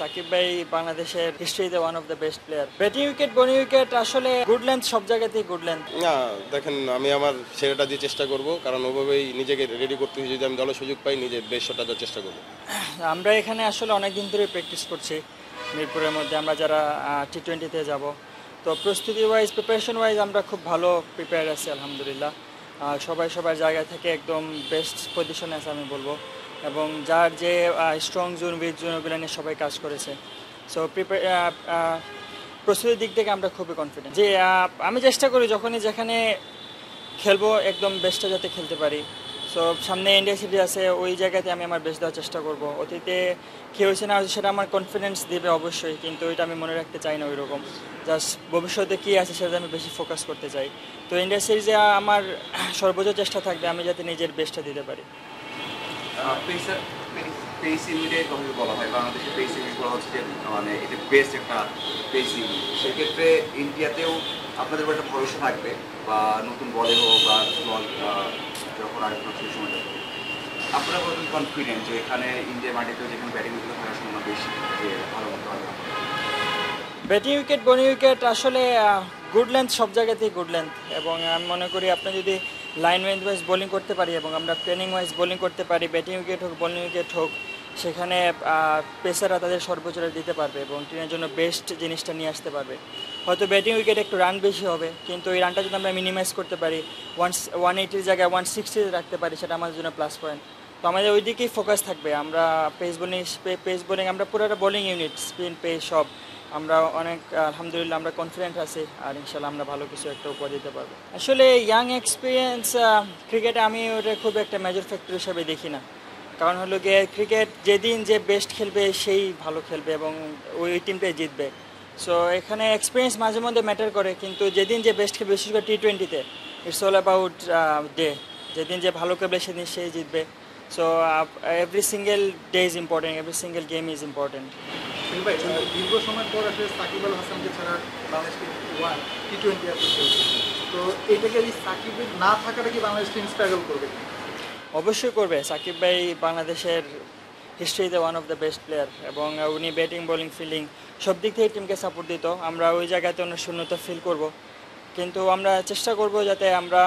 সাকিব ভাই বাংলাদেশের হিস্ট্রিতে one of the best player. Batting wicket, bowling wicket আসলে গুড লেন্থ, সব জায়গাতেই গুড লেন্থ। না দেখেন, আমি আমার সেরাটা দিয়ে চেষ্টা করব, কারণ ওভাবেই নিজেকে রেডি করতে যদি আমি দলে সুযোগ পাই নিজের বেস্ট শটটা দেওয়ার চেষ্টা করব। আমরা এখানে আসলে অনেক দিন ধরে প্র্যাকটিস করছি মিরপুরের মধ্যে, আমরা যারা T20-তে যাব। তো প্রস্তুতি ওয়াইজ, প্রিপারেশন ওয়াইজ আমরা খুব ভালো প্রিপেয়ার আছি আলহামদুলিল্লাহ। সবাই সবার জায়গা থেকে একদম বেস্ট পজিশনে আছে আমি বলবো, এবং যার যে স্ট্রং জোন, উইক জোন, ওগুলো নিয়ে সবাই কাজ করেছে। সো প্রস্তুতির দিক থেকে আমরা খুবই কনফিডেন্ট যে আমি চেষ্টা করি যখনই যেখানে খেলবো একদম বেস্টটা যাতে খেলতে পারি। সো সামনে ইন্ডিয়া সিরিজ আছে, ওই জায়গাতে আমি আমার বেস্ট দেওয়ার চেষ্টা করব। অতীতে কী হয়েছে না হয়েছে সেটা আমার কনফিডেন্স দেবে অবশ্যই, কিন্তু এটা আমি মনে রাখতে চাই না ওই রকম। জাস্ট ভবিষ্যতে কী আছে সেটা আমি বেশি ফোকাস করতে চাই। তো ইন্ডিয়া সিরিজে আমার সর্বোচ্চ চেষ্টা থাকবে আমি যাতে নিজের বেস্টটা দিতে পারি। পেস ইউনিটের কথা বলা হয়, বাংলাদেশে পেস ইউনিট বলা হচ্ছে যে মানে এটা বেস্ট একটা পেস ইউনিট। সেক্ষেত্রে ইন্ডিয়াতেও আপনাদের একটা ভরসা থাকবে, বা নতুন বলে হোক বা বল যখন আসবে সেই সময় যাবে, আপনারা কতদিন কনফিডেন্ট যে এখানে ইন্ডিয়া মাটিতেও যেখানে ব্যাটিং উইকেট থাকার সম্ভাবনা বেশি যে ভালো মতো হবে? ব্যাটিং উইকেট, বোলিং উইকেট আসলে গুড লেন্থ, সব জায়গাতেই গুড লেন্থ। এবং আমি মনে করি আপনি যদি লাইন ওয়াইজ বোলিং করতে পারি এবং আমরা প্ল্যানিং ওয়াইজ বোলিং করতে পারি, ব্যাটিং উইকেট হোক বোলিং উইকেট হোক, সেখানে পেসাররা তাদের সর্বোচ্চটা দিতে পারবে এবং টিমের জন্য বেস্ট জিনিসটা নিয়ে আসতে পারবে। হয়তো ব্যাটিং উইকেট একটু রান বেশি হবে, কিন্তু এই রানটা যদি আমরা মিনিমাইজ করতে পারি, 180-র জায়গায় 160 রাখতে পারি, সেটা আমাদের জন্য প্লাস পয়েন্ট। তো আমাদের ওই দিকেই ফোকাস থাকবে। আমরা পেস বোলিং আমরা পুরোটা বোলিং ইউনিট, স্পিন, পেস সব আমরা অনেক আলহামদুলিল্লাহ আমরা কনফিডেন্ট আছি, আর ইনশাল্লাহ আমরা ভালো কিছু একটা উপহার দিতে পারবো। আসলে ইয়াং এক্সপিরিয়েন্স ক্রিকেটে আমি ওটা খুব একটা মেজর ফ্যাক্টর হিসাবে দেখি না। কারণ হলো গিয়ে ক্রিকেট যেদিন যে বেস্ট খেলবে সেই ভালো খেলবে এবং ওই টিমটাই জিতবে। সো এখানে এক্সপিরিয়েন্স মাঝে মধ্যে ম্যাটার করে, কিন্তু যেদিন যে বেস্ট খেলবে, বিশেষ করে T20-তে ইটস অল অ্যাবাউট ডে। যেদিন যে ভালো খেলবে সেদিন সেই জিতবে। So every single day is important, every single game is important. ভাই, দীর্ঘ সময় পর আসলে সাকিব আল হাসানকে ছাড়া বাংলাদেশ T20 আসলে খেলছে, তো এটাকে সাকিব না থাকাটা কি বাংলাদেশ টিম স্ট্রাগল করবে? অবশ্যই করবে। সাকিব ভাই বাংলাদেশের হিস্ট্রিতে one of the best player, এবং উনি ব্যাটিং, বোলিং, ফিল্ডিং সব দিক থেকে টিমকে সাপোর্ট দিত। আমরা ওই জায়গাতে অন্য শূন্যতা ফিল করব, কিন্তু আমরা চেষ্টা করব যাতে আমরা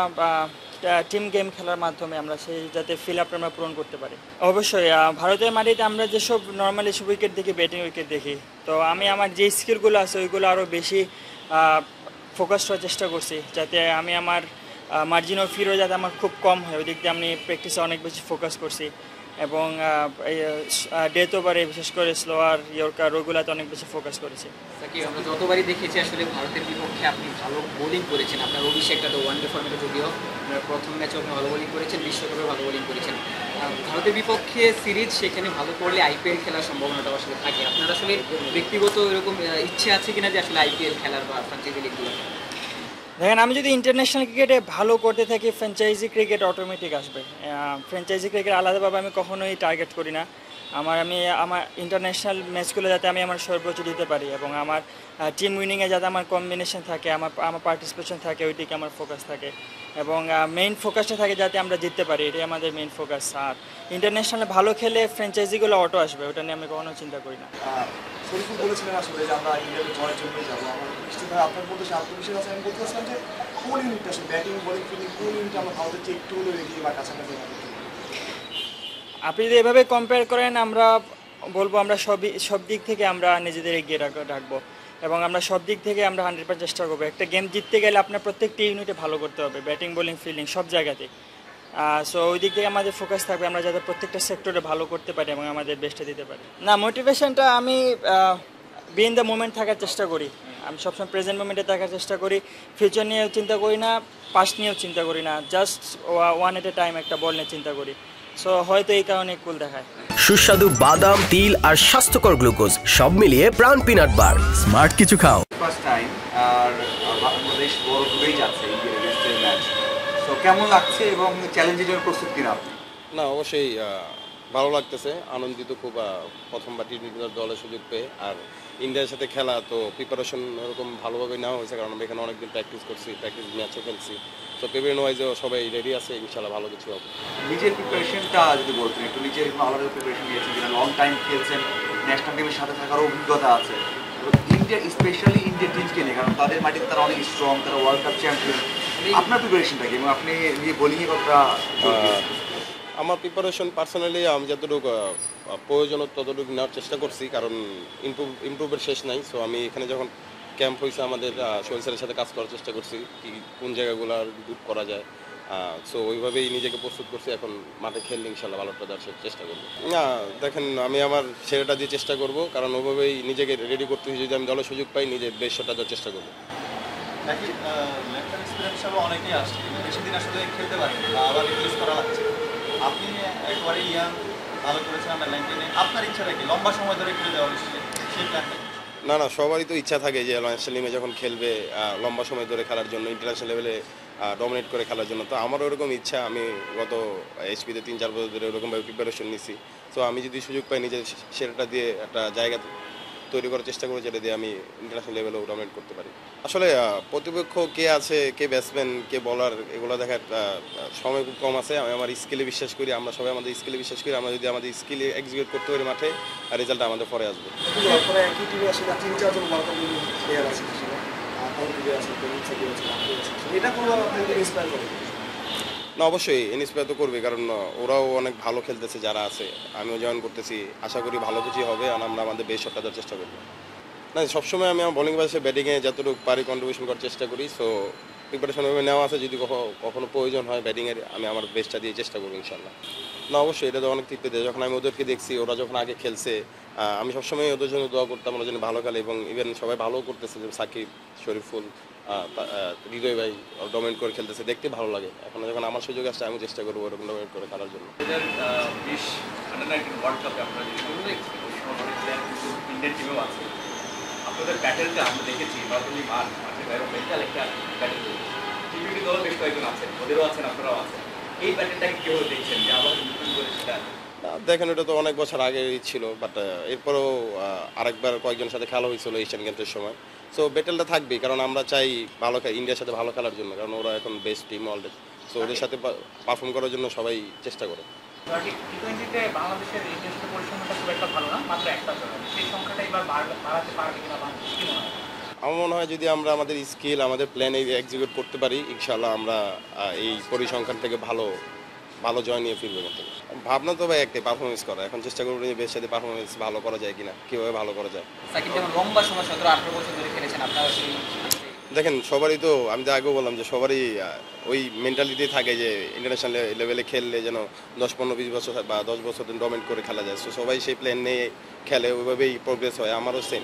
টিম গেম খেলার মাধ্যমে আমরা সেই যাতে ফিল আপটা আমরা পূরণ করতে পারি। অবশ্যই ভারতের মাটিতে আমরা যেসব নর্মালি সব উইকেট দেখি, ব্যাটিং উইকেট দেখি, তো আমি আমার যে স্কিলগুলো আছে ওইগুলো আরও বেশি ফোকাস করার চেষ্টা করছি, যাতে আমি আমার মার্জিন অফ এরর যাতে আমার খুব কম হয়, ওই দিক দিয়ে আমি প্র্যাকটিসে অনেক বেশি ফোকাস করছি। এবং ডেথ ওভারে বিশেষ করে স্লোয়ার, ইয়র্কার, ওগুলাতে অনেক বেশি ফোকাস করেছি। সাকিব, আমরা যতবারই দেখেছি আসলে ভারতের বিপক্ষে আপনি ভালো বোলিং করেছেন। আপনার অভিষেকটা তো ওয়ানডে ফর্মেটে, যদিও আপনার প্রথম ম্যাচে আপনি ভালো বোলিং করেছেন, বিশ্বকাপে ভালো বোলিং করেছেন। ভারতের বিপক্ষে সিরিজ, সেখানে ভালো করলে IPL খেলার সম্ভাবনাটা আসলে থাকে। আপনার আসলে ব্যক্তিগত এরকম ইচ্ছে আছে কিনা যে আসলে IPL খেলার বা ফ্র্যাঞ্চাইজি লিগগুলো? দেখেন, আমি যদি ইন্টারন্যাশনাল ক্রিকেটে ভালো করতে থাকি, ফ্র্যাঞ্চাইজি ক্রিকেট অটোমেটিক আসবে। ফ্র্যাঞ্চাইজি ক্রিকেট আলাদাভাবে আমি কখনোই টার্গেট করি না। আমার ইন্টারন্যাশনাল ম্যাচগুলো যাতে আমি আমার সর্বোচ্চ দিতে পারি, এবং আমার টিম উইনিংয়ে যাতে আমার কম্বিনেশন থাকে, আমার পার্টিসিপেশন থাকে, ওইদিকে আমার ফোকাস থাকে, এবং মেইন ফোকাসটা থাকে যাতে আমরা জিততে পারি, এটাই আমাদের মেইন ফোকাস। আর ইন্টারন্যাশনালে ভালো খেলে ফ্র্যাঞ্চাইজিগুলো অটো আসবে, ওটা নিয়ে আমি কখনো চিন্তা করি না। শরীফুল বলেছিলেন আসলে যে আমরা ইন্ডিয়াতে জয়ের জন্যই যাবো। আমার নিশ্চিতভাবে আপনার মধ্যে সে আত্মবিশ্বাস আছে। আমি বলতে চাচ্ছিলাম যে কোন ইউনিটটা আসলে ব্যাটিং, বোলিং, ফিল্ডিং, কোন ইউনিটটা আমরা ভারতের চেয়ে একটু হলেও এগিয়ে বা কাছাকাছি? আপনি যদি এভাবে কম্পেয়ার করেন, আমরা বলবো আমরা সব দিক থেকে আমরা নিজেদের এগিয়ে রাখবো, এবং আমরা সব দিক থেকে আমরা 100% চেষ্টা করবো। একটা গেম জিততে গেলে আপনার প্রত্যেকটি ইউনিটে ভালো করতে হবে, ব্যাটিং, বোলিং, ফিল্ডিং সব জায়গাতে। সো ওই দিক থেকে আমাদের ফোকাস থাকবে, আমরা যাতে প্রত্যেকটা সেক্টরে ভালো করতে পারি এবং আমাদের বেস্টটা দিতে পারি। না, মোটিভেশনটা আমি বি ইন দ্য মোমেন্ট থাকার চেষ্টা করি। আমি সবসময় প্রেজেন্ট মোমেন্টে থাকার চেষ্টা করি, ফিউচার নিয়েও চিন্তা করি না, পাস্ট নিয়েও চিন্তা করি না, জাস্ট ওয়ান এট এ টাইম একটা বল নিয়ে চিন্তা করি। সো হয়তো এই কারণে কুল দেখায়। সুস্বাদু বাদাম, তিল আর স্বাস্থ্যকর গ্লুকোজ সব মিলিয়ে প্রাণ পিনাট বার। স্মার্ট কিছু খাও। ফার্স্ট টাইম, আর বাংলাদেশ বড় হয়েই যাচ্ছে ইন্ডিয়ার এগেইনস্ট ম্যাচ। তো কেমন লাগছে এবং চ্যালেঞ্জের জন্য প্রস্তুত কিনা আপনি? না, অবশ্যই ভালো লাগতেছে, আনন্দিত খুব। প্রথমবার T20 দলের সুযোগ পেয়ে, আর ইন্ডিয়ার সাথে খেলা, তো প্রিপারেশন ওরকম ভালোভাবে নেওয়া হয়েছে, কারণ আমরা এখানে অনেকদিন প্র্যাকটিস করছি, প্র্যাকটিস ম্যাচও খেলছি। তো প্রিপারেশন ওয়াইজও সবাই রেডি আছে, ইনশাল্লাহ ভালো কিছু হবে। নিজের প্রিপারেশনটা যদি বলতেন একটু, নিজের আলাদা প্রিপারেশন নিয়েছেন, যেটা লং টাইম খেলছেন, ন্যাশনাল টিমের সাথে থাকার অভিজ্ঞতা আছে। ইন্ডিয়া স্পেশালি ইন্ডিয়া টিমকে নিয়ে, কারণ তাদের মাটিতে তারা অনেক স্ট্রং, তারা ওয়ার্ল্ড কাপ চ্যাম্পিয়ন। আপনার প্রিপারেশনটা কি এবং আপনি নিয়ে বোলিংয়ে কতটা আমার প্রিপারেশন পার্সোনালি আমি যতটুকু প্রয়োজন ততটুকু নেওয়ার চেষ্টা করছি, কারণ ইমপ্রুভের শেষ নাই। সো আমি এখানে যখন ক্যাম্প হয়েছে আমাদের সোহেল স্যারের সাথে কাজ করার চেষ্টা করছি, কি কোন জায়গাগুলো ইমপ্রুভ করা যায়। সো ওইভাবেই নিজেকে প্রস্তুত করছি, এখন মাঠে খেললে ইনশাল্লাহ ভালোটা দেওয়ার চেষ্টা করবো। না দেখেন, আমি আমার সেরাটা দিয়ে চেষ্টা করব, কারণ ওইভাবেই নিজেকে রেডি করতে যদি আমি দলের সুযোগ পাই নিজের বেস্টটা দেওয়ার চেষ্টা করবো। নাকি লেফটার এক্সপিরিয়েন্স হিসাবে অনেকেই আসছে, কিন্তু বেশি দিন আসলে খেলতে পারেন বা আবার রিপ্লেস করা লাগছে। আপনি একবারে ইয়াং, ভালো করেছেন আন্ডার 19-এ, আপনার ইচ্ছাটা কি লম্বা সময় ধরে খেলে যাওয়ার সেই প্ল্যানটা? না, সবারই তো ইচ্ছা থাকে যে ন্যাশনাল টিমে যখন খেলবে লম্বা সময় ধরে খেলার জন্য, ইন্টারন্যাশনাল লেভেলে ডমিনেট করে খেলার জন্য। তো আমারও ওরকম ইচ্ছা। আমি গত এইচপিতে 3-4 বছর ধরে ওরকমভাবে প্রিপারেশন নিছি। সো আমি যদি সুযোগ পাই নিজের সেরাটা দিয়ে একটা জায়গা তৈরি করার চেষ্টা করি, যেটা দিয়ে আমি ইন্টারন্যাশনাল লেভেলেও ডমিনেট করতে পারি। আসলে প্রতিপক্ষ কে আছে, কে ব্যাটসম্যান, কে বলার, এগুলো দেখার সময় খুব কম আছে। আমি আমার স্কিলে বিশ্বাস করি, আমরা সবাই আমাদের স্কিলে বিশ্বাস করি। আমরা যদি আমাদের স্কিলে এক্সিকিউট করতে পারি মাঠে, আর রেজাল্ট আমাদের পরে আসবে। তারপরে একই টিমে আসলে 3-4 জন ওয়ার্ল্ড কাপ প্লেয়ার আছে আসলে, এটা কোনোভাবে আপনাকে ইন্সপায়ার করে? না, অবশ্যই ইন্সপায়ার তো করবে, কারণ ওরাও অনেক ভালো খেলতেছে যারা আছে, আমিও জয়েন করতেছি। আশা করি ভালো কিছু হবে, আর আমরা আমাদের বেস্ট শটটা দেওয়ার চেষ্টা করবো। না, সবসময় আমি আমার বোলিং বাসে ব্যাটিংয়ে যতটুকু পারি কন্ট্রিবিউশন করার চেষ্টা করি। সো প্রিপারেশন ওইভাবে নেওয়া আছে, যদি কখনো প্রয়োজন হয় ব্যাটিংয়ের, আমি আমার বেস্টটা দিয়ে চেষ্টা করবো ইনশাল্লাহ। না, অবশ্যই এটা তো অনেক তৃপ্তি দেয় যখন আমি ওদেরকে দেখছি, ওরা যখন আগে খেলছে। আমি সবসময় ওদের জন্য দোয়া করতাম, ওরা যেন ভালো খেলে, এবং ইভেন সবাই ভালো করতেছে, যেমন সাকিব, শরীফুল, হৃদয় ভাই ডমিনেট করে খেলতেছে, দেখতে ভালো লাগে। এখন যখন আমার সুযোগ আসছে, আমি চেষ্টা করবো ওরকম ডমিনেট করে খেলার জন্য। 2020 আন্ডার-19 ওয়ার্ল্ড কাপে আপনারা যদি প্লেয়ার কিন্তু ইন্ডিয়ান টিমেও আছে, আপনাদের ব্যাটেলটা আমরা দেখেছি নর্মালি মাঠের বাইরে মেন্টাল একটা ব্যাটেল। টিভিটি দল বেশ কয়েকজন আছেন, ওদেরও আছেন, আপনারাও আছেন। এই ব্যাটেলটাকে কীভাবে দেখছেন যে আবার নতুন করে সেটা? দেখেন, এটা তো অনেক বছর আগেই ছিল, বাট এরপরেও আরেকবার কয়েকজনের সাথে খেলা হয়েছিল এশিয়ান গেমসের সময়। সো ব্যাটেলটা থাকবেই, কারণ আমরা চাই ভালো ইন্ডিয়ার সাথে ভালো খেলার জন্য, কারণ ওরা এখন বেস্ট টিম অলরেডি। সো ওদের সাথে পারফর্ম করার জন্য সবাই চেষ্টা করে। টি-20তে বাংলাদেশের ইন্টারন্যাশনাল পরিসংখ্যানটা খুব একটা ভালো না, মাত্র একটা জন। সেই সংখ্যাটা এবার বাড়াতে পারবে কিনা বাংলাদেশ, কি মনে হয়? আমার মনে হয় যদি আমরা আমাদের স্কিল, আমাদের প্ল্যান এক্সিকিউট করতে পারি, ইনশাআল্লাহ আমরা এই পরিসংখ্যান থেকে ভালো জয় নিয়ে ফিরবে মতো। ভাবনা তো ভাই একটাই, পারফরমেন্স করা। এখন চেষ্টা করবো যে বেশ সাথে পারফরমেন্স ভালো করা যায় কিনা, কীভাবে ভালো করা যায়। সাকিব যেমন লম্বা সময় 17-18 বছর ধরে খেলেছেন, আপনারা সেই দেখেন, সবারই তো, আমি তো আগেও বললাম যে সবারই ওই মেন্টালিটি থাকে যে ইন্টারন্যাশনাল লেভেলে খেললে যেন 10-15-20 বছর বা 10 বছর ডমিনেট করে খেলা যায়। সো সবাই সেই প্ল্যান নিয়ে খেলে, ওইভাবেই প্রোগ্রেস হয়। আমারও সেম।